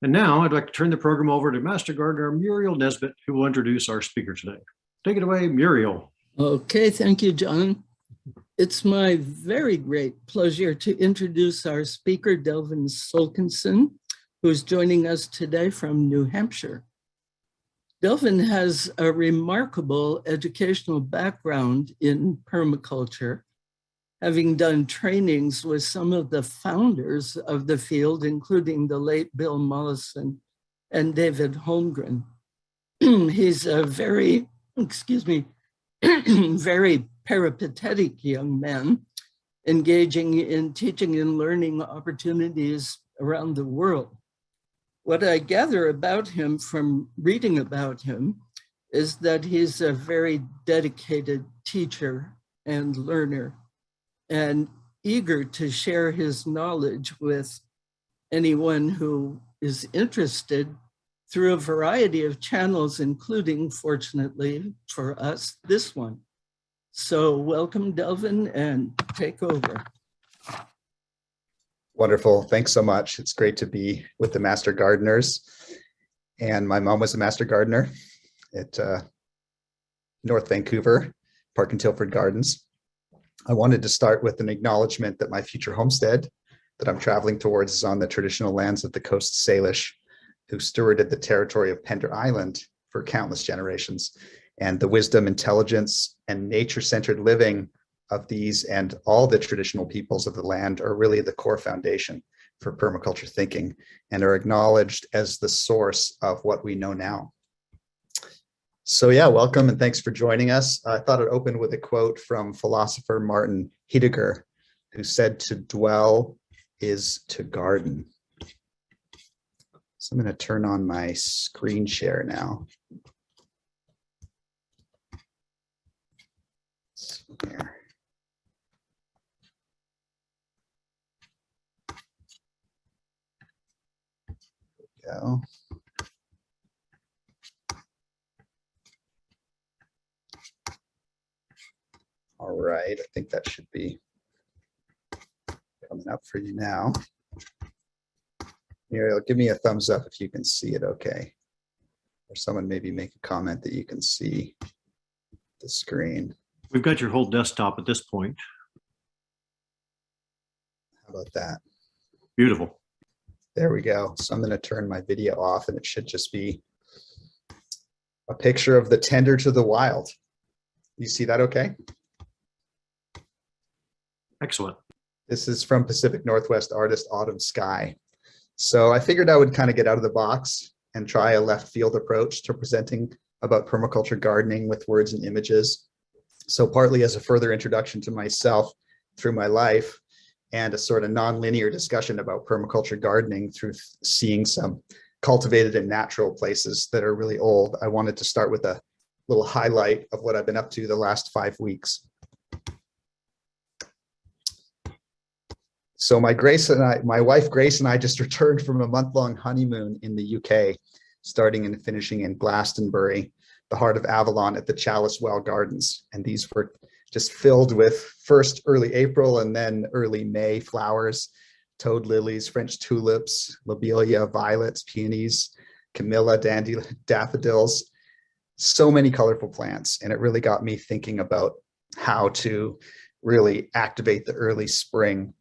And now I'd like to turn the program over to Master Gardener Muriel Nesbitt, who will introduce our speaker today. Take it away, Muriel. Okay, thank you, John. It's my very great pleasure to introduce our speaker, Delvin Sulkinson, who's joining us today from New Hampshire. Delvin has a remarkable educational background in permaculture, having done trainings with some of the founders of the field, including the late Bill Mollison and David Holmgren. He's a very, very peripatetic young man, engaging in teaching and learning opportunities around the world. What I gather about him from reading about him is that he's a very dedicated teacher and learner, and eager to share his knowledge with anyone who is interested through a variety of channels, including, fortunately for us, this one. So welcome, Delvin, and take over. Wonderful. Thanks so much. It's great to be with the Master Gardeners. And my mom was a Master Gardener at North Vancouver, Park and Tilford Gardens. I wanted to start with an acknowledgement that my future homestead that I'm traveling towards is on the traditional lands of the Coast Salish, who stewarded the territory of Pender Island for countless generations. And the wisdom, intelligence, and nature-centered living of these and all the traditional peoples of the land are really the core foundation for permaculture thinking and are acknowledged as the source of what we know now. So yeah, welcome and thanks for joining us. I thought I'd open with a quote from philosopher Martin Heidegger, who said, "To dwell is to garden." So I'm going to turn on my screen share now. Here. Go. All right, I think that should be coming up for you now. Muriel, give me a thumbs up if you can see it okay. Or someone maybe make a comment that you can see the screen. We've got your whole desktop at this point. How about that? Beautiful. There we go. So I'm going to turn my video off and it should just be a picture of the tender to the wild. You see that okay? Excellent. This is from Pacific Northwest artist Autumn Sky. So I figured I would kind of get out of the box and try a left field approach to presenting about permaculture gardening with words and images. So partly as a further introduction to myself through my life and a sort of non-linear discussion about permaculture gardening through seeing some cultivated and natural places that are really old, I wanted to start with a little highlight of what I've been up to the last 5 weeks. So my wife Grace and I just returned from a month-long honeymoon in the UK, starting and finishing in Glastonbury, the heart of Avalon at the Chalice Well Gardens. And these were just filled with first early April and then early May flowers, toad lilies, French tulips, lobelia, violets, peonies, camilla, daffodils, so many colorful plants. And it really got me thinking about how to really activate the early spring.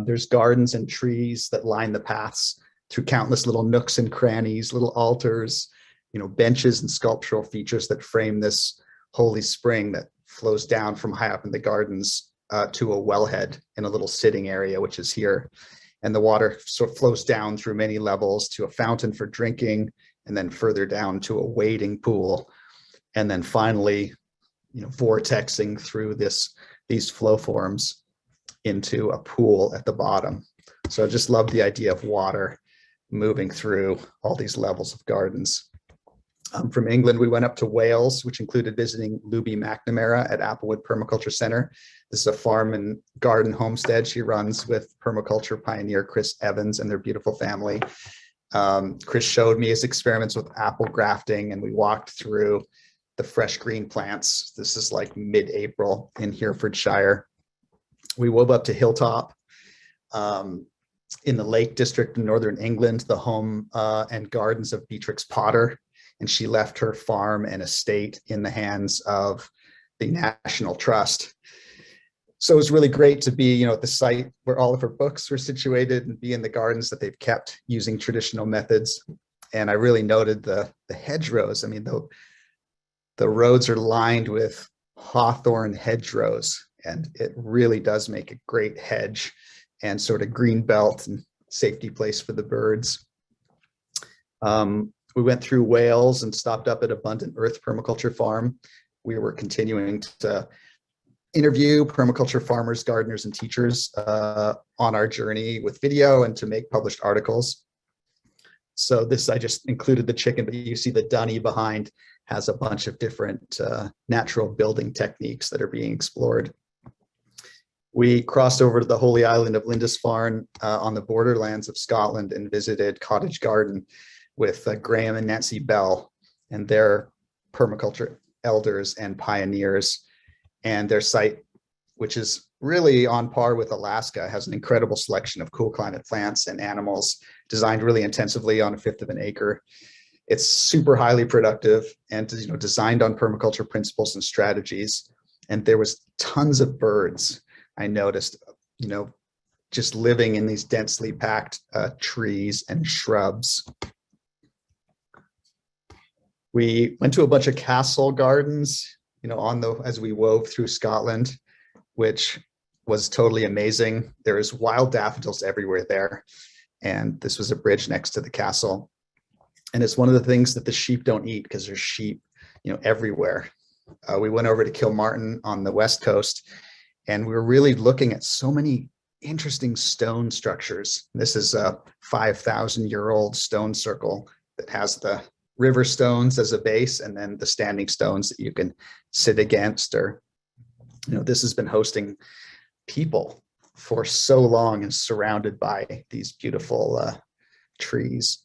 There's gardens and trees that line the paths through countless little nooks and crannies, little altars, benches and sculptural features that frame this holy spring that flows down from high up in the gardens to a wellhead in a little sitting area, which is here. And the water sort of flows down through many levels to a fountain for drinking, and then further down to a wading pool. And then finally, vortexing through these flow forms into a pool at the bottom. So I just love the idea of water moving through all these levels of gardens. From England, we went up to Wales, which included visiting Luby McNamara at Applewood Permaculture Center. This is a farm and garden homestead she runs with permaculture pioneer Chris Evans and their beautiful family. Chris showed me his experiments with apple grafting, and we walked through the fresh green plants. This is like mid-April in Herefordshire. We wove up to Hilltop, in the Lake District in Northern England, the home and gardens of Beatrix Potter. And she left her farm and estate in the hands of the National Trust. So it was really great to be, at the site where all of her books were situated and be in the gardens that they've kept using traditional methods. And I really noted the hedgerows. I mean, the roads are lined with hawthorn hedgerows, and it really does make a great hedge and sort of green belt and safety place for the birds. We went through Wales and stopped up at Abundant Earth Permaculture Farm. We were continuing to interview permaculture farmers, gardeners, and teachers on our journey with video and to make published articles. So this, I just included the chicken, but you see the dunny behind has a bunch of different natural building techniques that are being explored. We crossed over to the holy island of Lindisfarne on the borderlands of Scotland and visited Cottage Garden with Graham and Nancy Bell and their permaculture elders and pioneers. And their site, which is really on par with Alaska, has an incredible selection of cool climate plants and animals designed really intensively on 1/5 of an acre. It's super highly productive and designed on permaculture principles and strategies. And there was tons of birds, I noticed, just living in these densely packed trees and shrubs. We went to a bunch of castle gardens, as we wove through Scotland, which was totally amazing. There's wild daffodils everywhere there. And this was a bridge next to the castle. And it's one of the things that the sheep don't eat because there's sheep, everywhere. We went over to Kilmartin on the west coast, and we were really looking at so many interesting stone structures. This is a 5,000-year-old stone circle that has the river stones as a base, and then the standing stones that you can sit against. Or, this has been hosting people for so long and surrounded by these beautiful trees.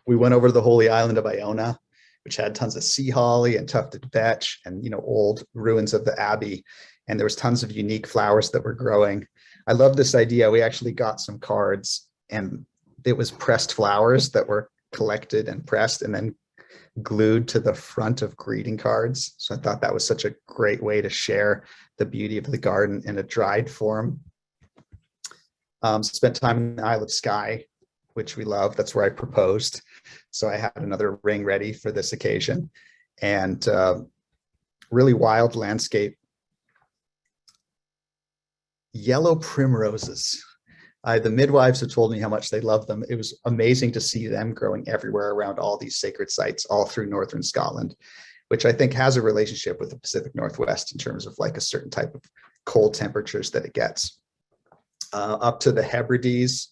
We went over to the holy island of Iona, which had tons of sea holly and tufted vetch and old ruins of the abbey. And there was tons of unique flowers that were growing. I love this idea. We actually got some cards, and it was pressed flowers that were collected and pressed and then glued to the front of greeting cards. So I thought that was such a great way to share the beauty of the garden in a dried form. Spent time in the Isle of Skye, which we love. That's where I proposed. So I had another ring ready for this occasion, and really wild landscape. Yellow primroses. The midwives have told me how much they love them. It was amazing to see them growing everywhere around all these sacred sites, all through northern Scotland, which I think has a relationship with the Pacific Northwest in terms of like a certain type of cold temperatures that it gets. Up to the Hebrides,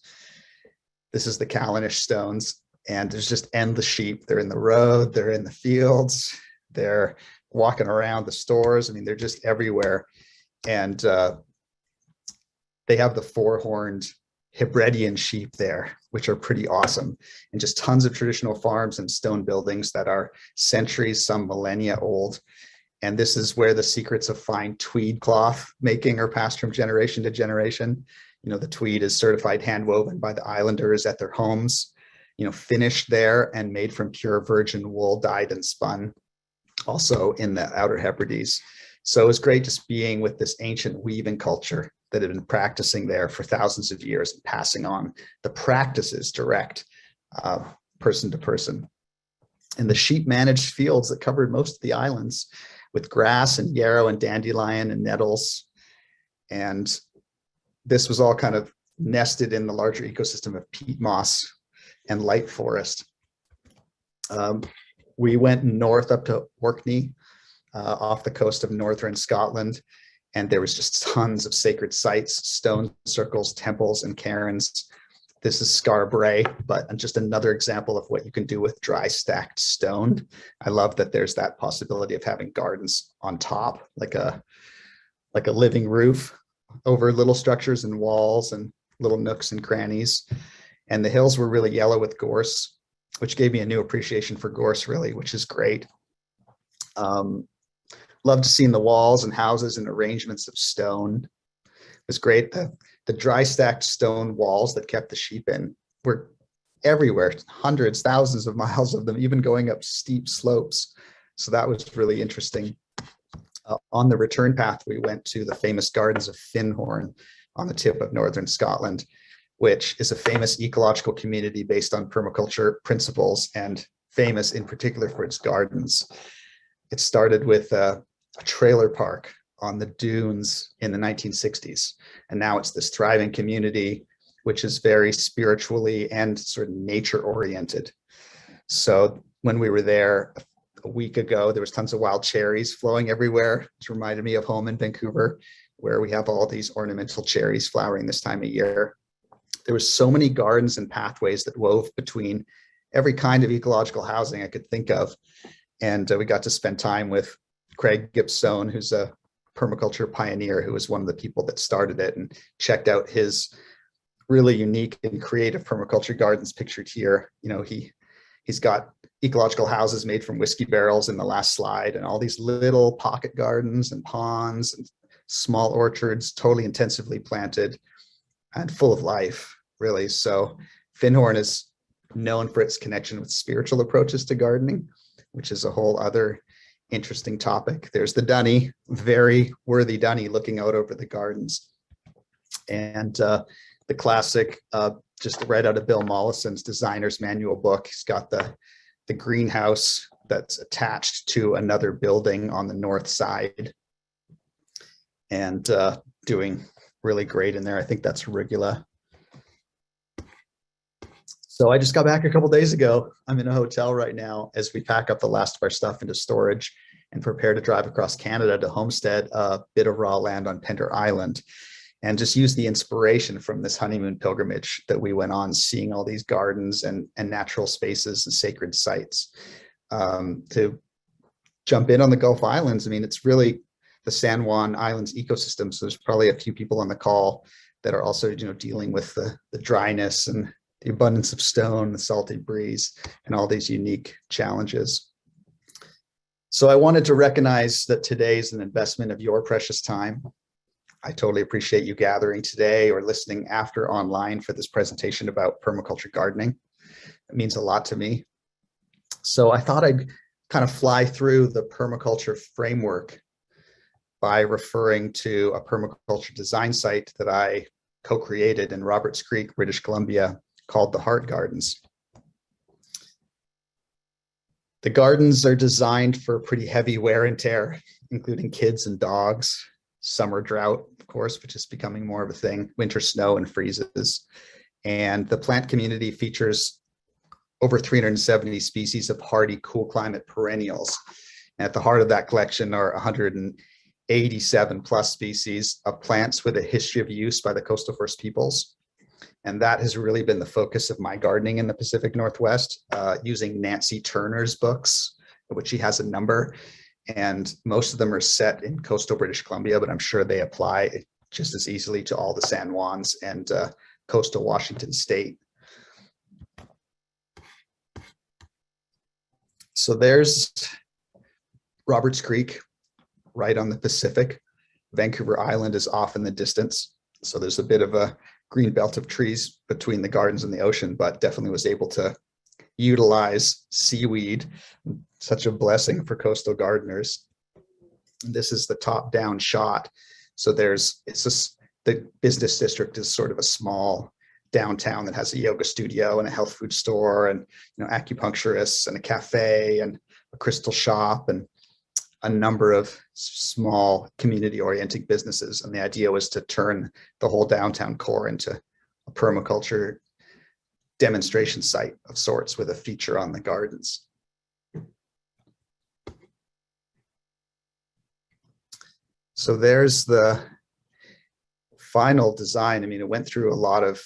this is the Callanish stones, and there's just endless sheep. They're in the road, they're in the fields, they're walking around the stores. I mean, they're just everywhere. And they have the four-horned Hebridean sheep there, which are pretty awesome. And just tons of traditional farms and stone buildings that are centuries, some millennia old. And this is where the secrets of fine tweed cloth making are passed from generation to generation. The tweed is certified hand woven by the islanders at their homes, finished there and made from pure virgin wool, dyed and spun, also in the Outer Hebrides. So it was great just being with this ancient weaving culture that had been practicing there for thousands of years and passing on the practices direct, person to person. And the sheep managed fields that covered most of the islands with grass and yarrow and dandelion and nettles. And this was all kind of nested in the larger ecosystem of peat moss and light forest. We went north up to Orkney, off the coast of northern Scotland, and there was just tons of sacred sites, stone circles, temples, and cairns. This is Scarborough, but just another example of what you can do with dry stacked stone. I love that there's that possibility of having gardens on top, like a living roof over little structures and walls and little nooks and crannies. And the hills were really yellow with gorse, which gave me a new appreciation for gorse, really, which is great. Loved seeing the walls and houses and arrangements of stone. It was great. The the dry stacked stone walls that kept the sheep in were everywhere, hundreds, thousands of miles of them, even going up steep slopes. So that was really interesting. On the return path, we went to the famous gardens of Finhorn on the tip of northern Scotland, which is a famous ecological community based on permaculture principles and famous in particular for its gardens. It started with a trailer park on the dunes in the 1960s, and now it's this thriving community which is very spiritually and sort of nature oriented. So when we were there a week ago, there was tons of wild cherries flowing everywhere. It reminded me of home in Vancouver, where we have all these ornamental cherries flowering this time of year. There was so many gardens and pathways that wove between every kind of ecological housing I could think of. And we got to spend time with Craig Gibson, who's a permaculture pioneer, who was one of the people that started it, and checked out his really unique and creative permaculture gardens pictured here. You know, he's got ecological houses made from whiskey barrels in the last slide, and all these little pocket gardens and ponds and small orchards, totally intensively planted and full of life, really. So Finhorn is known for its connection with spiritual approaches to gardening, which is a whole other interesting topic. There's the dunny, very worthy dunny looking out over the gardens. And the classic, just right out of Bill Mollison's designer's manual book, he's got the greenhouse that's attached to another building on the north side, and doing really great in there. I think that's Regula. So I just got back a couple days ago. I'm in a hotel right now as we pack up the last of our stuff into storage and prepare to drive across Canada to homestead a bit of raw land on Pender Island, and just use the inspiration from this honeymoon pilgrimage that we went on, seeing all these gardens and natural spaces and sacred sites, to jump in on the Gulf Islands. I mean, it's really the San Juan Islands ecosystem. So there's probably a few people on the call that are also, you know, dealing with the dryness and the abundance of stone, the salty breeze, and all these unique challenges. So I wanted to recognize that today is an investment of your precious time. I totally appreciate you gathering today or listening after online for this presentation about permaculture gardening. It means a lot to me. So I thought I'd kind of fly through the permaculture framework by referring to a permaculture design site that I co-created in Roberts Creek, British Columbia, called the Heart Gardens. The gardens are designed for pretty heavy wear and tear, including kids and dogs, summer drought, of course, which is becoming more of a thing, winter snow and freezes. And the plant community features over 370 species of hardy, cool climate perennials. And at the heart of that collection are 187 plus species of plants with a history of use by the coastal First Peoples. And that has really been the focus of my gardening in the Pacific Northwest, using Nancy Turner's books, which she has a number. And most of them are set in coastal British Columbia, but I'm sure they apply just as easily to all the San Juans and coastal Washington state. So there's Roberts Creek, right on the Pacific. Vancouver Island is off in the distance. So there's a bit of a green belt of trees between the gardens and the ocean, but definitely was able to utilize seaweed, such a blessing for coastal gardeners. This is the top-down shot. So the business district is sort of a small downtown that has a yoga studio and a health food store and, you know, acupuncturists and a cafe and a crystal shop and a number of small community-oriented businesses. And the idea was to turn the whole downtown core into a permaculture demonstration site of sorts with a feature on the gardens. So there's the final design. I mean, it went through a lot of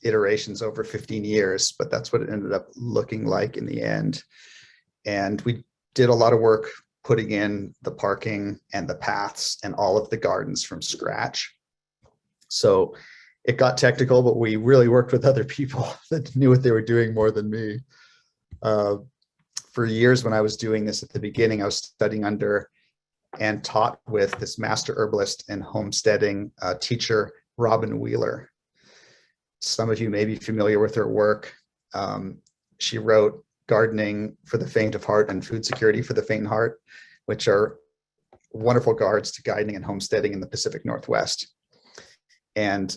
iterations over 15 years, but that's what it ended up looking like in the end. And we did a lot of work putting in the parking and the paths and all of the gardens from scratch. So it got technical, but we really worked with other people that knew what they were doing more than me. For years when I was doing this at the beginning, I was studying under and taught with this master herbalist and homesteading teacher Robin Wheeler. Some of you may be familiar with her work. She wrote Gardening for the Faint of Heart and Food Security for the Faint of Heart, which are wonderful guides to gardening and homesteading in the Pacific Northwest. And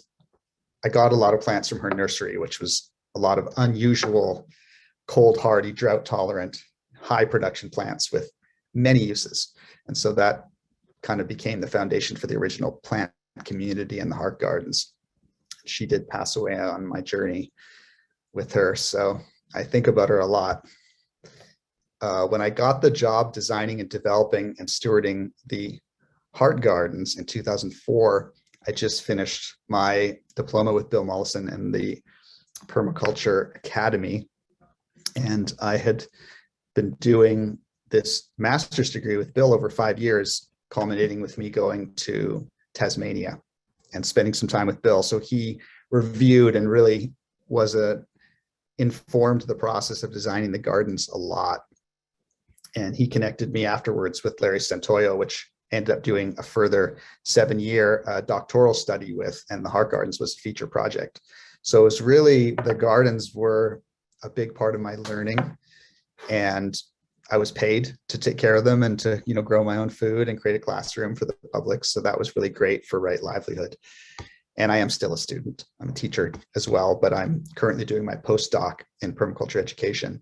I got a lot of plants from her nursery, which was a lot of unusual, cold hardy, drought tolerant, high production plants with many uses. And so that kind of became the foundation for the original plant community and the heart gardens. She did pass away on my journey with her, so I think about her a lot. When I got the job designing and developing and stewarding the heart gardens in 2004, I just finished my diploma with Bill Mollison and the Permaculture Academy. And I had been doing this master's degree with Bill over 5 years, culminating with me going to Tasmania and spending some time with Bill. So he reviewed and really informed the process of designing the gardens a lot. And he connected me afterwards with Larry Santoyo, which ended up doing a further 7-year doctoral study with, and the heart gardens was a feature project. So it was really, the gardens were a big part of my learning, and I was paid to take care of them and to, grow my own food and create a classroom for the public. So that was really great for right livelihood. And I am still a student. I'm a teacher as well, but I'm currently doing my postdoc in permaculture education.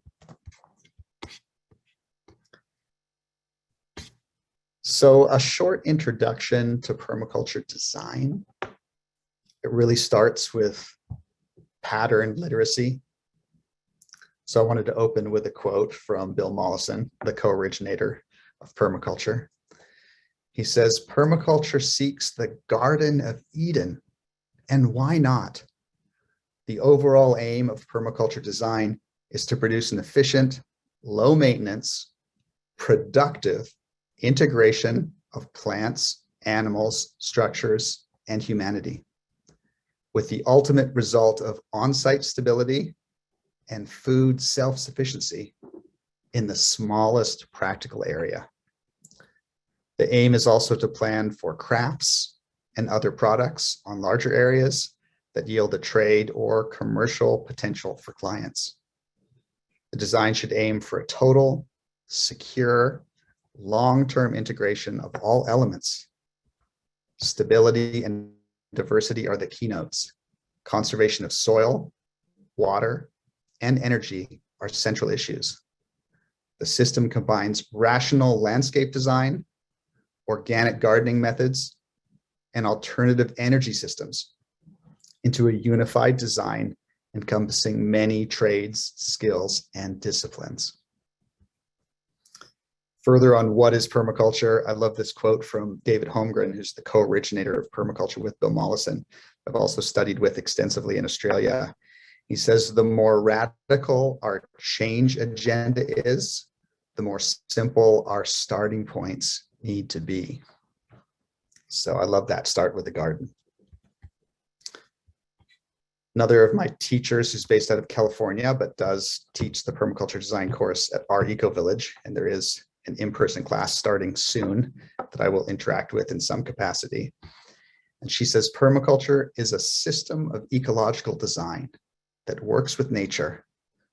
So a short introduction to permaculture design. It really starts with pattern literacy. So I wanted to open with a quote from Bill Mollison, the co-originator of permaculture. He says, "Permaculture seeks the Garden of Eden, and why not? The overall aim of permaculture design is to produce an efficient, low maintenance, productive integration of plants, animals, structures, and humanity, with the ultimate result of on-site stability and food self-sufficiency in the smallest practical area. The aim is also to plan for crafts and other products on larger areas that yield a trade or commercial potential for clients. The design should aim for a total, secure, long-term integration of all elements. Stability and diversity are the keynotes. Conservation of soil, water, and energy are central issues. The system combines rational landscape design, organic gardening methods, and alternative energy systems into a unified design encompassing many trades, skills, and disciplines." Further on what is permaculture, I love this quote from David Holmgren, who's the co-originator of permaculture with Bill Mollison. I've also studied with extensively in Australia. He says, "The more radical our change agenda is, the more simple our starting points need to be." So I love that. Start with the garden. Another of my teachers, who's based out of California, but does teach the permaculture design course at our Eco Village, and there is an in-person class starting soon that I will interact with in some capacity. And she says, "Permaculture is a system of ecological design that works with nature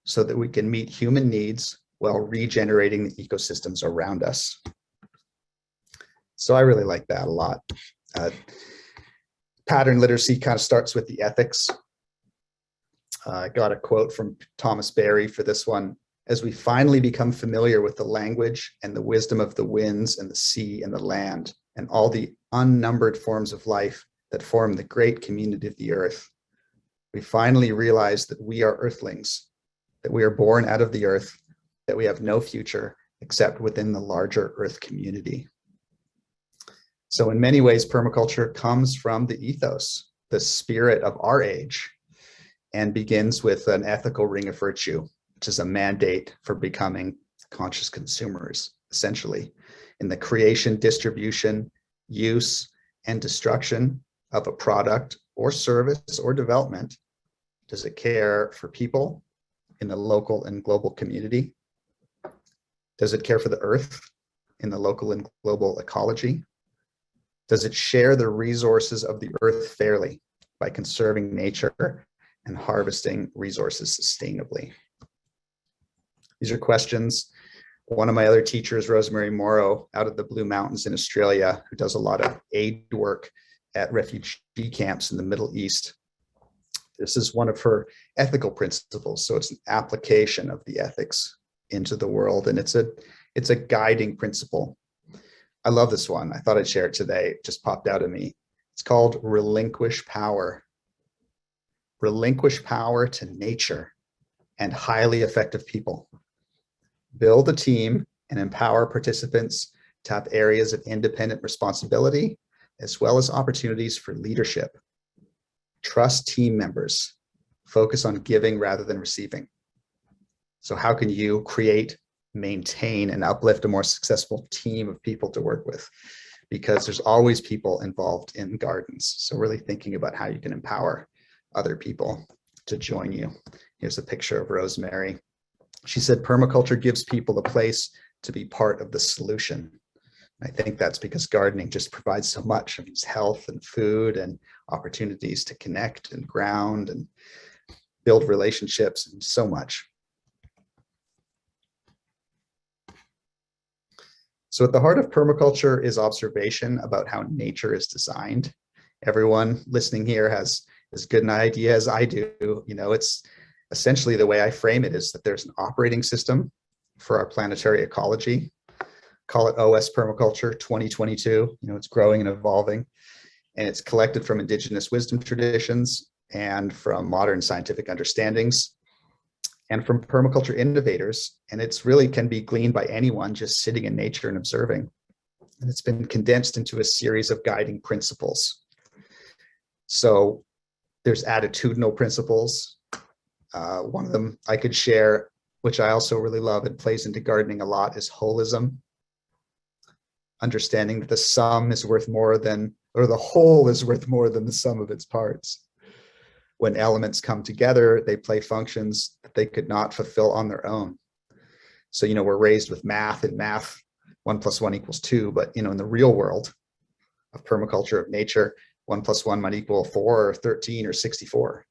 so that we can meet human needs while regenerating the ecosystems around us." So I really like that a lot. Pattern literacy kind of starts with the ethics. I got a quote from Thomas Berry for this one. "As we finally become familiar with the language and the wisdom of the winds and the sea and the land and all the unnumbered forms of life that form the great community of the earth, we finally realize that we are earthlings, that we are born out of the earth, that we have no future except within the larger earth community." So in many ways, permaculture comes from the ethos, the spirit of our age, and begins with an ethical ring of virtue, which is a mandate for becoming conscious consumers, essentially, in the creation, distribution, use, and destruction of a product or service or development. Does it care for people in the local and global community? Does it care for the earth in the local and global ecology? Does it share the resources of the earth fairly by conserving nature and harvesting resources sustainably. These are questions. One of my other teachers, Rosemary Morrow, out of the Blue Mountains in Australia, who does a lot of aid work at refugee camps in the Middle East. This is one of her ethical principles. So it's an application of the ethics into the world, and it's a guiding principle. I love this one. I thought I'd share it today. It just popped out at me. It's called relinquish power. Relinquish power to nature and highly effective people. Build a team and empower participants to have areas of independent responsibility, as well as opportunities for leadership. Trust team members. Focus on giving rather than receiving. So how can you create, maintain, and uplift a more successful team of people to work with? Because there's always people involved in gardens. So really thinking about how you can empower other people to join you. Here's a picture of Rosemary. She said, permaculture gives people a place to be part of the solution. I think that's because gardening just provides so much of health and food and opportunities to connect and ground and build relationships and so much. So at the heart of permaculture is observation about how nature is designed. Everyone listening here has as good an idea as I do. You know, it's essentially the way I frame it is that there's an operating system for our planetary ecology. Call it OS Permaculture 2022. You know, it's growing and evolving, and it's collected from indigenous wisdom traditions and from modern scientific understandings and from permaculture innovators. And it's really can be gleaned by anyone just sitting in nature and observing. And it's been condensed into a series of guiding principles. So there's attitudinal principles. One of them I could share, which I also really love and plays into gardening a lot, is holism. Understanding that the sum is worth more than, or the whole is worth more than the sum of its parts. When elements come together, they play functions that they could not fulfill on their own. So, you know, we're raised with math, and math, 1 + 1 = 2, but, you know, in the real world of permaculture, of nature, 1 + 1 might equal 4 or 13 or 64.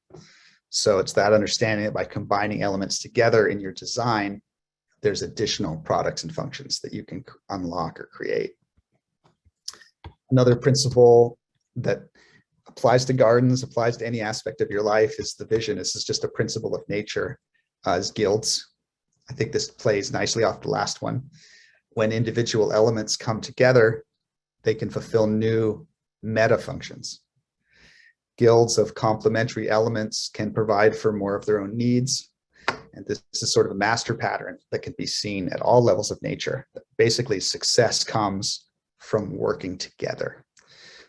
So it's that understanding that by combining elements together in your design, there's additional products and functions that you can unlock or create. Another principle that applies to gardens, applies to any aspect of your life, is the vision. This is just a principle of nature, is guilds. I think this plays nicely off the last one. When individual elements come together, they can fulfill new meta functions. Guilds of complementary elements can provide for more of their own needs. And this is sort of a master pattern that can be seen at all levels of nature. Basically, success comes from working together.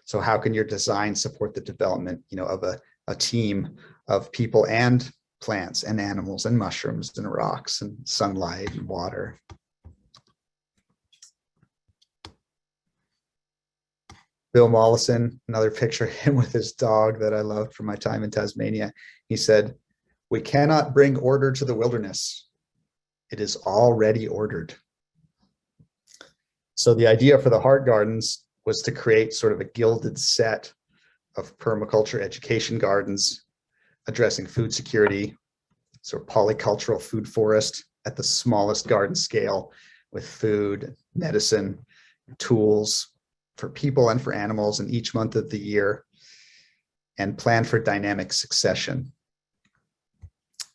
So how can your design support the development, you know, of a team of people and plants and animals and mushrooms and rocks and sunlight and water? Bill Mollison, another picture of him with his dog that I loved from my time in Tasmania. He said, "We cannot bring order to the wilderness. It is already ordered." So the idea for the Heart Gardens was to create sort of a gilded set of permaculture education gardens addressing food security, sort of polycultural food forest at the smallest garden scale, with food, medicine, tools for people and for animals in each month of the year, and plan for dynamic succession.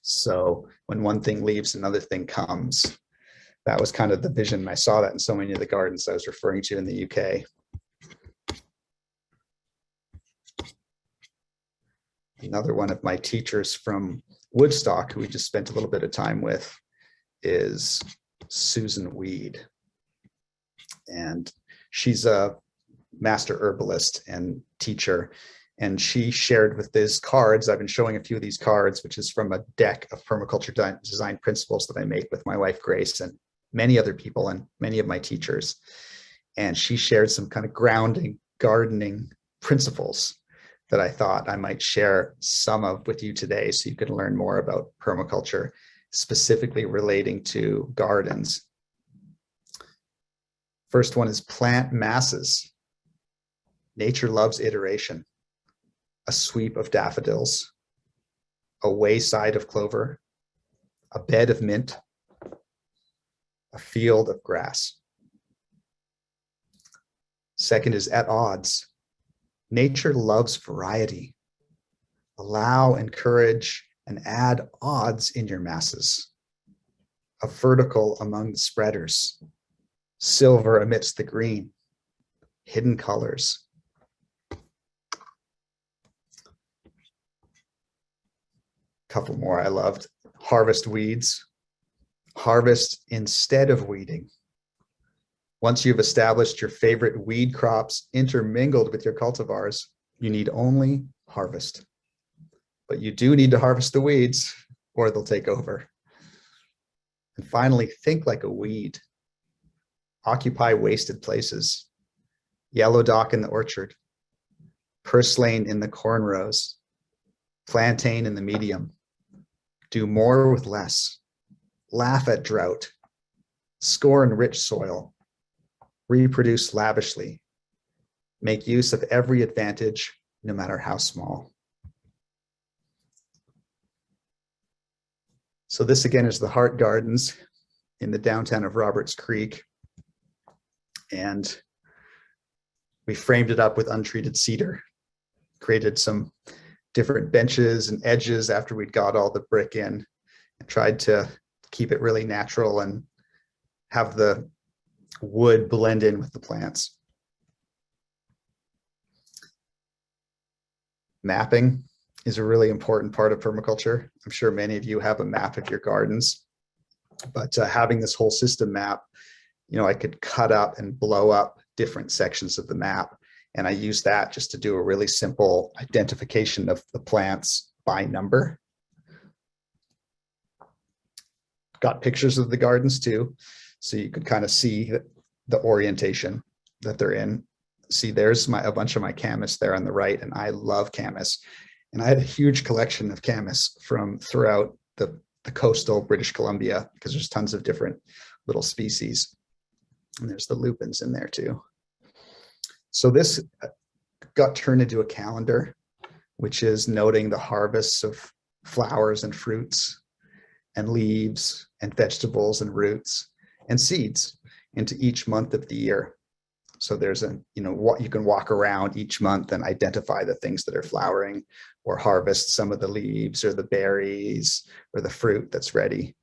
So when one thing leaves, another thing comes. That was kind of the vision. I saw that in so many of the gardens I was referring to in the UK. Another one of my teachers from Woodstock, who we just spent a little bit of time with, is Susan Weed. And she's a master herbalist and teacher. And she shared with these cards, I've been showing a few of these cards, which is from a deck of permaculture design principles that I make with my wife, Grace, and many other people and many of my teachers. And she shared some kind of grounding gardening principles that I thought I might share some of with you today, so you can learn more about permaculture, specifically relating to gardens. First one is plant masses. Nature loves iteration. a sweep of daffodils, a wayside of clover, a bed of mint, a field of grass. Second is at odds. Nature loves variety. Allow, encourage, and add odds in your masses. A vertical among the spreaders, silver amidst the green, hidden colors. Couple more I loved. Harvest weeds. Harvest instead of weeding. Once you've established your favorite weed crops intermingled with your cultivars, you need only harvest. But you do need to harvest the weeds or they'll take over. And finally, think like a weed. Occupy wasted places. Yellow dock in the orchard. Purslane in the corn rows. Plantain in the medium. Do more with less. Laugh at drought. Scorn rich soil. Reproduce lavishly. Make use of every advantage, no matter how small. So this again is the Heart Gardens in the downtown of Roberts Creek. And we framed it up with untreated cedar, created some different benches and edges after we'd got all the brick in, and tried to keep it really natural and have the wood blend in with the plants. Mapping is a really important part of permaculture. I'm sure many of you have a map of your gardens, but having this whole system map, I could cut up and blow up different sections of the map. And I use that just to do a really simple identification of the plants by number. Got pictures of the gardens too, so you could kind of see the orientation that they're in. See, there's a bunch of my camas there on the right, and I love camas. And I had a huge collection of camas from throughout the coastal British Columbia, because there's tons of different little species. And there's the lupins in there too. So this got turned into a calendar, which is noting the harvests of flowers and fruits and leaves and vegetables and roots and seeds into each month of the year. So there's what you can walk around each month and identify the things that are flowering, or harvest some of the leaves or the berries or the fruit that's ready.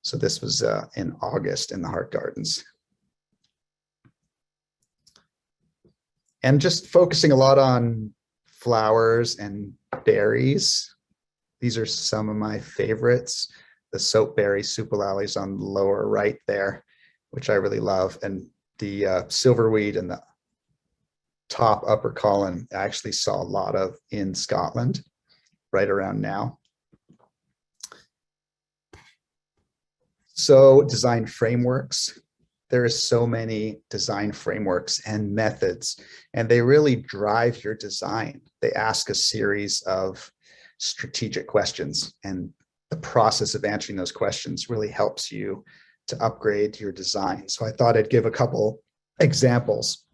So this was in August in the Heart Gardens. And just focusing a lot on flowers and berries. These are some of my favorites. The soapberry supalalis on the lower right there, which I really love. And the silverweed in the top upper column, I actually saw a lot of in Scotland right around now. So design frameworks. There is so many design frameworks and methods, and they really drive your design. They ask a series of strategic questions, and the process of answering those questions really helps you to upgrade your design. So I thought I'd give a couple examples.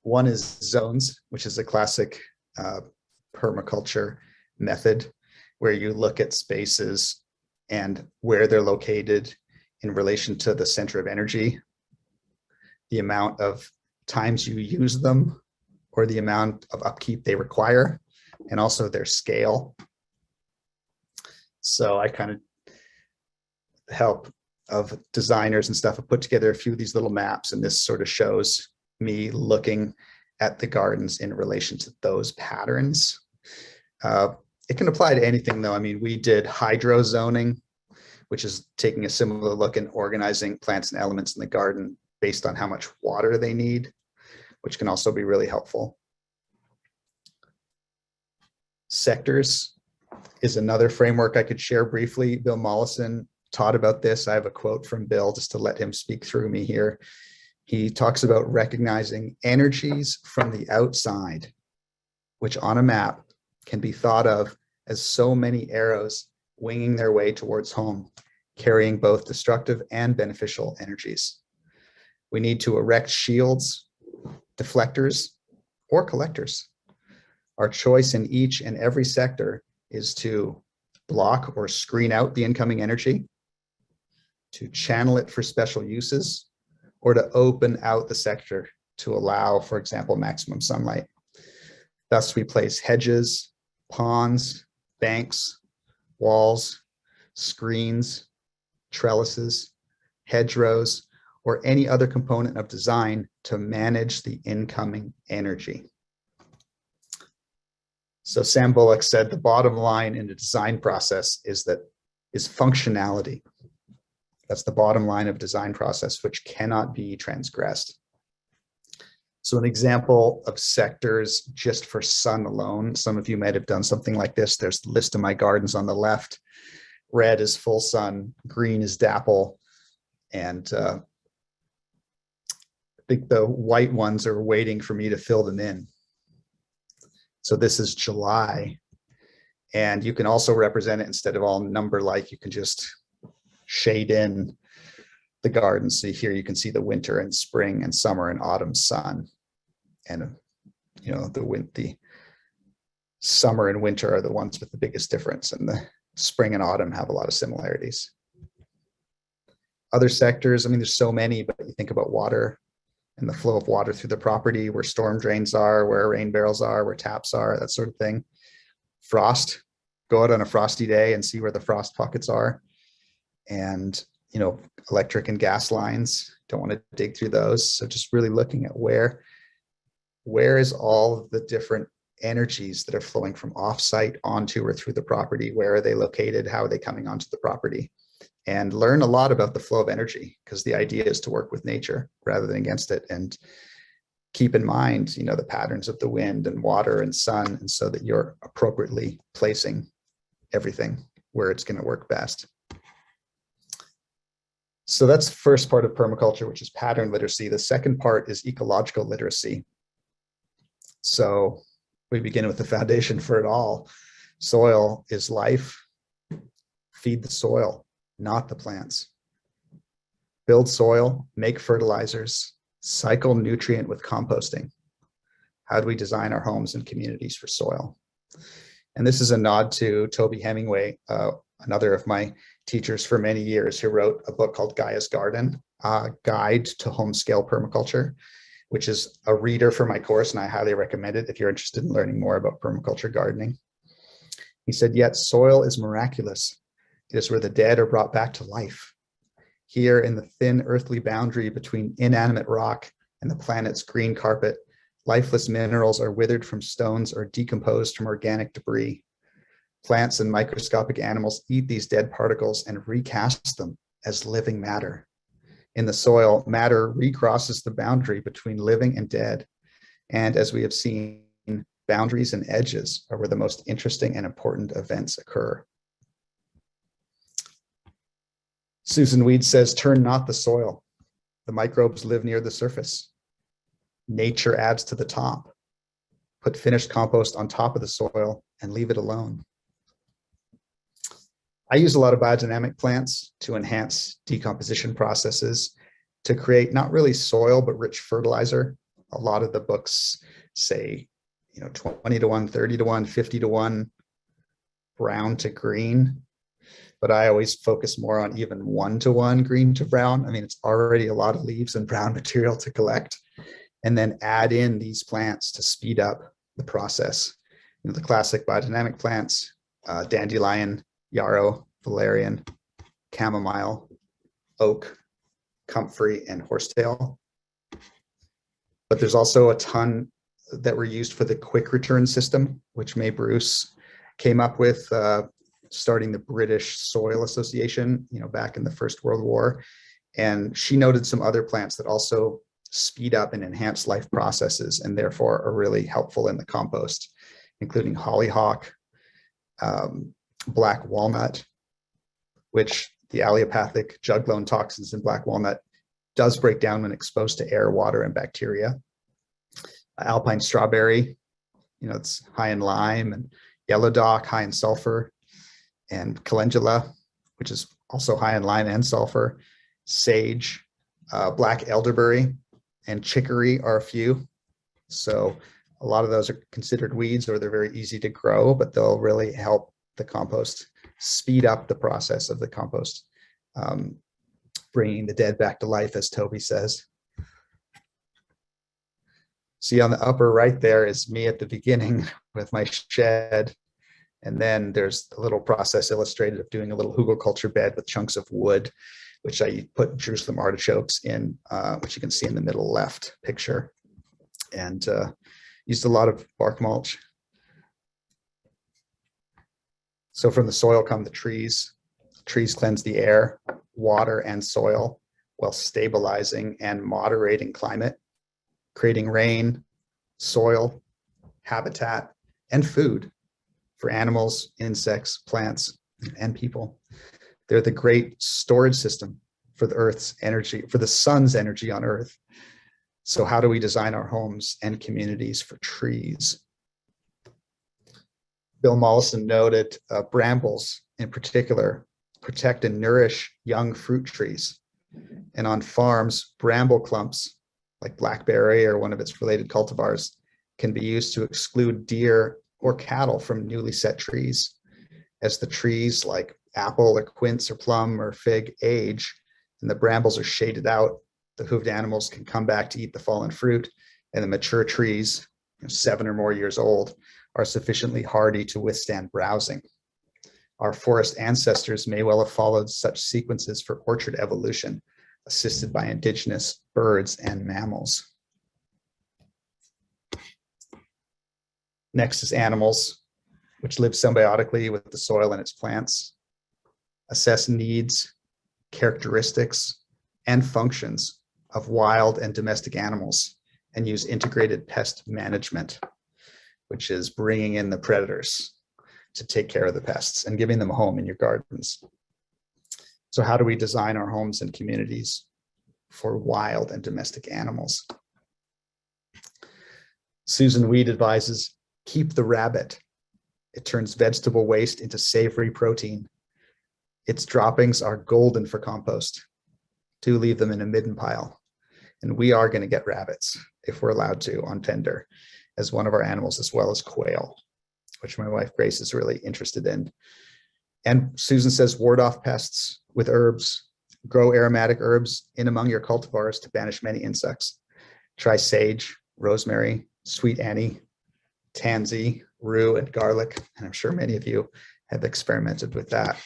One is zones, which is a classic permaculture method, where you look at spaces and where they're located in relation to the center of energy, the amount of times you use them, or the amount of upkeep they require, and also their scale. So I kind of help of designers and stuff have put together a few of these little maps, and this sort of shows me looking at the gardens in relation to those patterns. It can apply to anything though. I mean, we did hydro zoning, which is taking a similar look and organizing plants and elements in the garden based on how much water they need, which can also be really helpful. Sectors is another framework I could share briefly. Bill Mollison taught about this. I have a quote from Bill just to let him speak through me here. He talks about recognizing energies from the outside, which on a map can be thought of as so many arrows winging their way towards home, carrying both destructive and beneficial energies. We need to erect shields, deflectors, or collectors. Our choice in each and every sector is to block or screen out the incoming energy, to channel it for special uses, or to open out the sector to allow, for example, maximum sunlight. Thus, we place hedges, ponds, banks, walls, screens, trellises, hedgerows, or any other component of design to manage the incoming energy. So Sam Bullock said the bottom line in the design process is functionality. That's the bottom line of design process, which cannot be transgressed. So an example of sectors just for sun alone, some of you might have done something like this. There's the list of my gardens on the left. Red is full sun, green is dapple, and I think the white ones are waiting for me to fill them in. So this is July, and you can also represent it instead of all number-like. You can just shade in the garden. So here you can see the winter and spring and summer and autumn sun. And the summer and winter are the ones with the biggest difference, and the spring and autumn have a lot of similarities. Other sectors, I mean, there's so many, but you think about water and the flow of water through the property, where storm drains are, where rain barrels are, where taps are, that sort of thing. Frost, go out on a frosty day and see where the frost pockets are. And, electric and gas lines, don't want to dig through those. So just really looking at where is all of the different energies that are flowing from offsite onto or through the property? Where are they located? How are they coming onto the property? And learn a lot about the flow of energy, because the idea is to work with nature rather than against it. And keep in mind, the patterns of the wind and water and sun, and so that you're appropriately placing everything where it's going to work best. So that's the first part of permaculture, which is pattern literacy. The second part is ecological literacy. So we begin with the foundation for it all. Soil is life. Feed the soil, not the plants. Build soil, make fertilizers, cycle nutrient with composting. How do we design our homes and communities for soil? And this is a nod to Toby Hemingway, another of my teachers for many years, who wrote a book called Gaia's Garden, a guide to home-scale permaculture, which is a reader for my course, and I highly recommend it if you're interested in learning more about permaculture gardening. He said, yet soil is miraculous. It is where the dead are brought back to life. Here in the thin earthly boundary between inanimate rock and the planet's green carpet, lifeless minerals are withered from stones or decomposed from organic debris. Plants and microscopic animals eat these dead particles and recast them as living matter. In the soil, matter recrosses the boundary between living and dead. And as we have seen, boundaries and edges are where the most interesting and important events occur. Susan Weed says, turn not the soil. The microbes live near the surface. Nature adds to the top. Put finished compost on top of the soil and leave it alone. I use a lot of biodynamic plants to enhance decomposition processes, to create not really soil, but rich fertilizer. A lot of the books say, 20 to 1, 30 to 1, 50 to 1, brown to green. But I always focus more on even 1 to 1 green to brown. I mean, it's already a lot of leaves and brown material to collect, and then add in these plants to speed up the process. The classic biodynamic plants, dandelion, yarrow, valerian, chamomile, oak, comfrey, and horsetail. But there's also a ton that were used for the quick return system, which May Bruce came up with, starting the British Soil Association, back in the First World War. And she noted some other plants that also speed up and enhance life processes, and therefore are really helpful in the compost, including hollyhock, black walnut, which the allelopathic juglone toxins in black walnut does break down when exposed to air, water, and bacteria. Alpine strawberry, it's high in lime, and yellow dock, high in sulfur, and calendula, which is also high in lime and sulfur. Sage, black elderberry, and chicory are a few. So A lot of those are considered weeds or they're very easy to grow, but they'll really help the compost speed up the process of the compost, bringing the dead back to life, as Toby says. See on the upper right there is me at the beginning with my shed. And then there's a little process illustrated of doing a little hugelkultur bed with chunks of wood, which I put Jerusalem artichokes in, which you can see in the middle left picture. And used a lot of bark mulch. So from the soil come the trees. Trees cleanse the air, water, and soil while stabilizing and moderating climate, creating rain, soil, habitat, and food for animals, insects, plants, and people. They're the great storage system for the Earth's energy, for the sun's energy on Earth. So how do we design our homes and communities for trees? Bill Mollison noted brambles in particular protect and nourish young fruit trees. And on farms, bramble clumps like blackberry or one of its related cultivars can be used to exclude deer or cattle from newly set trees. As the trees like apple or quince or plum or fig age and the brambles are shaded out, the hooved animals can come back to eat the fallen fruit, and the mature trees, 7 or more years old, are sufficiently hardy to withstand browsing. Our forest ancestors may well have followed such sequences for orchard evolution, assisted by indigenous birds and mammals. Next is animals, which live symbiotically with the soil and its plants, assess needs, characteristics, and functions of wild and domestic animals, and use integrated pest management, which is bringing in the predators to take care of the pests and giving them a home in your gardens. So how do we design our homes and communities for wild and domestic animals? Susan Weed advises, keep the rabbit. It turns vegetable waste into savory protein. Its droppings are golden for compost. Do leave them in a midden pile. And we are going to get rabbits, if we're allowed to, on tender as one of our animals, as well as quail, which my wife Grace is really interested in. And Susan says, ward off pests with herbs. Grow aromatic herbs in among your cultivars to banish many insects. Try sage, rosemary, sweet anise, tansy, rue, and garlic. And I'm sure many of you have experimented with that.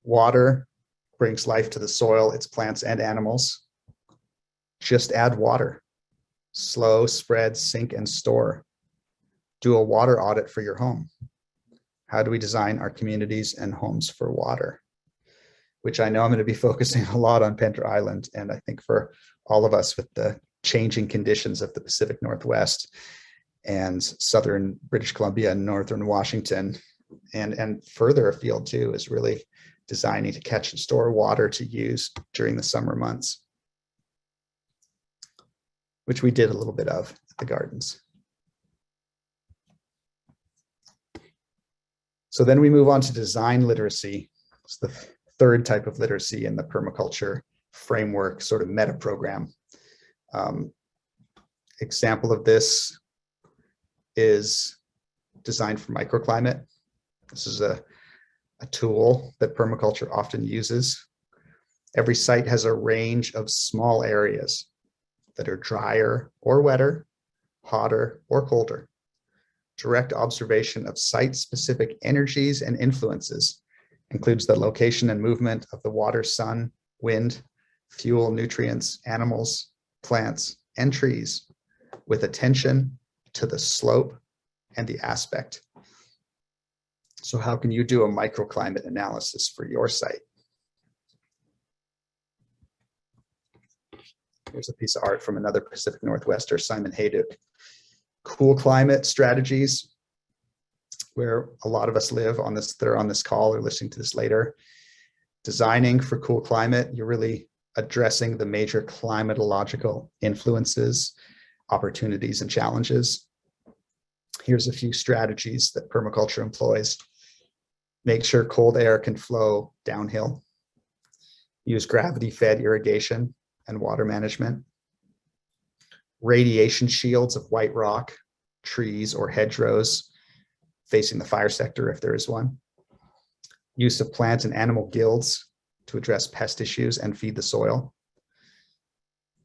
Water brings life to the soil, its plants and animals. Just add water. Slow, spread, sink, and store. Do a water audit for your home. How do we design our communities and homes for water? Which I know I'm going to be focusing a lot on Pender Island. And I think for all of us with the changing conditions of the Pacific Northwest and Southern British Columbia and Northern Washington, and further afield too, is really designing to catch and store water to use during the summer months, which we did a little bit of at the gardens. So then we move on to design literacy. It's the third type of literacy in the permaculture framework, sort of meta program. Example of this is designed for microclimate. This is a tool that permaculture often uses. Every site has a range of small areas that are drier or wetter, hotter or colder. Direct observation of site-specific energies and influences includes the location and movement of the water, sun, wind, fuel, nutrients, animals, plants, and trees, with attention to the slope and the aspect. So how can you do a microclimate analysis for your site? Here's a piece of art from another Pacific Northwester, Simon Hayduke. Cool climate strategies, where a lot of us live on this, that are on this call or listening to this later. Designing for cool climate, you're really addressing the major climatological influences, opportunities, and challenges. Here's a few strategies that permaculture employs. Make sure cold air can flow downhill. Use gravity-fed irrigation and water management. radiation shields of white rock, trees or hedgerows facing the fire sector if there is one, use of plant and animal guilds to address pest issues and feed the soil,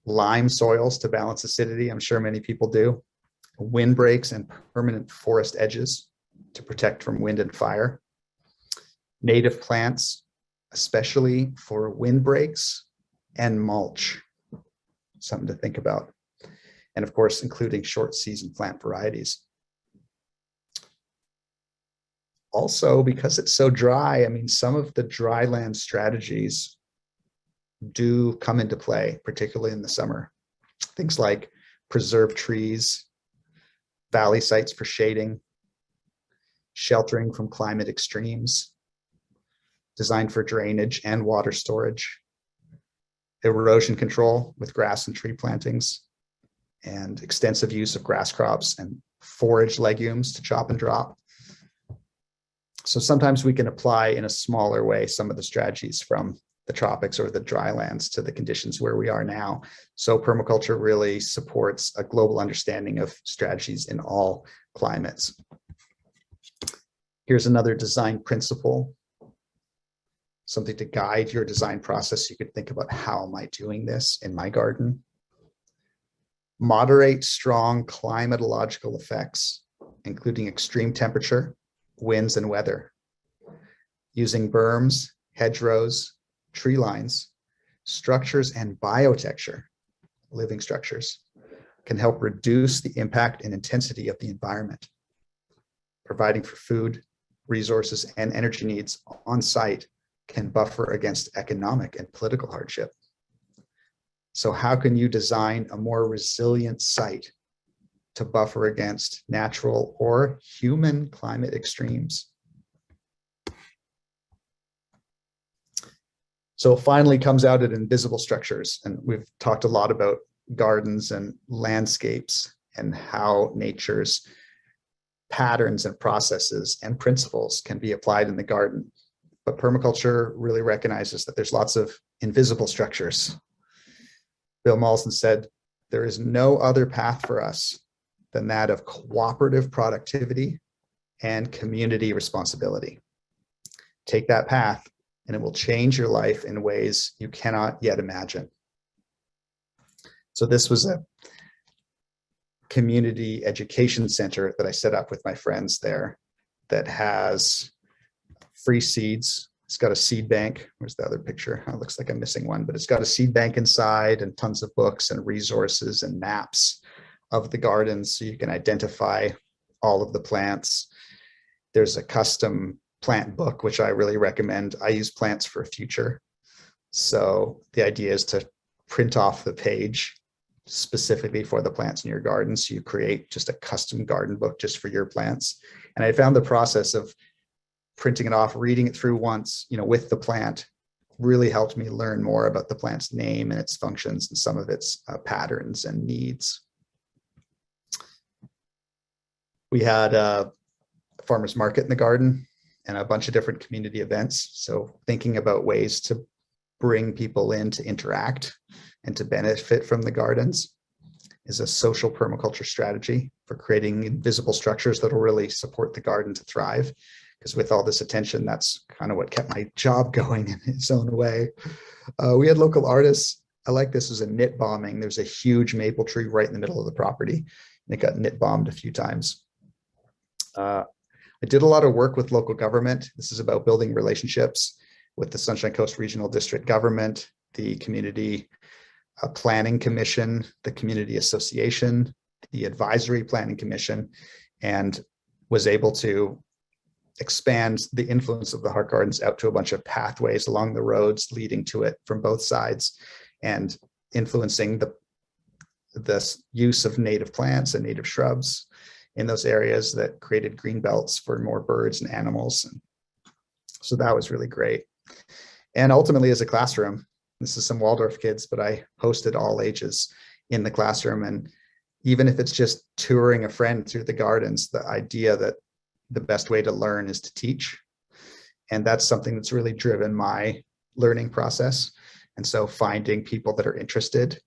lime soils to balance acidity, I'm sure many people do, windbreaks and permanent forest edges to protect from wind and fire, native plants, especially for windbreaks and mulch, something to think about. And of course, including short season plant varieties. Also, because it's so dry, I mean, some of the dryland strategies do come into play, particularly in the summer. Things like preserved trees, valley sites for shading, sheltering from climate extremes, designed for drainage and water storage, erosion control with grass and tree plantings, and extensive use of grass crops and forage legumes to chop and drop. So sometimes we can apply in a smaller way some of the strategies from the tropics or the drylands to the conditions where we are now. So permaculture really supports a global understanding of strategies in all climates. Here's another design principle, something to guide your design process. You could think about, how am I doing this in my garden? Moderate strong climatological effects, including extreme temperature, winds, and weather. Using berms, hedgerows, tree lines, structures, and biotexture, living structures, can help reduce the impact and intensity of the environment. Providing for food, resources, and energy needs on site can buffer against economic and political hardship. So how can you design a more resilient site to buffer against natural or human climate extremes? So it finally comes out at invisible structures. And we've talked a lot about gardens and landscapes and how nature's patterns and processes and principles can be applied in the garden. But permaculture really recognizes that there's lots of invisible structures. Bill Mollison said, there is no other path for us than that of cooperative productivity and community responsibility. Take that path and it will change your life in ways you cannot yet imagine. So this was a community education center that I set up with my friends there that has free seeds. It's got a seed bank. Where's the other picture? Oh, it looks like I'm missing one, but it's got a seed bank inside and tons of books and resources and maps of the gardens so you can identify all of the plants. There's a custom plant book, which I really recommend. I use Plants for Future. So the idea is to print off the page specifically for the plants in your garden. So you create just a custom garden book just for your plants. And I found the process of printing it off, reading it through once, with the plant, really helped me learn more about the plant's name and its functions and some of its patterns and needs. We had a farmer's market in the garden and a bunch of different community events. So thinking about ways to bring people in to interact and to benefit from the gardens is a social permaculture strategy for creating invisible structures that will really support the garden to thrive. Because with all this attention, that's kind of what kept my job going in its own way. We had local artists. I like this as a knit bombing. There's a huge maple tree right in the middle of the property, and it got knit bombed a few times. I did a lot of work with local government. This is about building relationships with the Sunshine Coast Regional District Government, the Community Planning Commission, the Community Association, the Advisory Planning Commission, and was able to expand the influence of the Heart Gardens out to a bunch of pathways along the roads leading to it from both sides, and influencing the use of native plants and native shrubs in those areas that created green belts for more birds and animals. And so that was really great. And ultimately, as a classroom, this is some Waldorf kids, but I hosted all ages in the classroom. And even if it's just touring a friend through the gardens, the idea that the best way to learn is to teach. And that's something that's really driven my learning process. And so finding people that are interested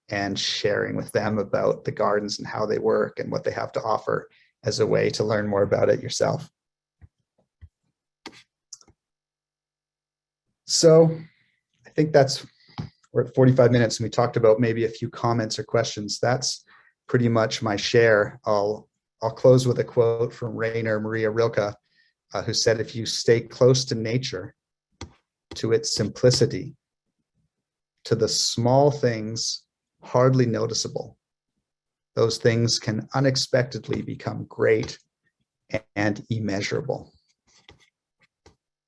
and sharing with them about the gardens and how they work and what they have to offer as a way to learn more about it yourself. So I think we're at 45 minutes and we talked about maybe a few comments or questions. That's pretty much my share. I'll close with a quote from Rainer Maria Rilke, who said, if you stay close to nature, to its simplicity, to the small things hardly noticeable, those things can unexpectedly become great and immeasurable.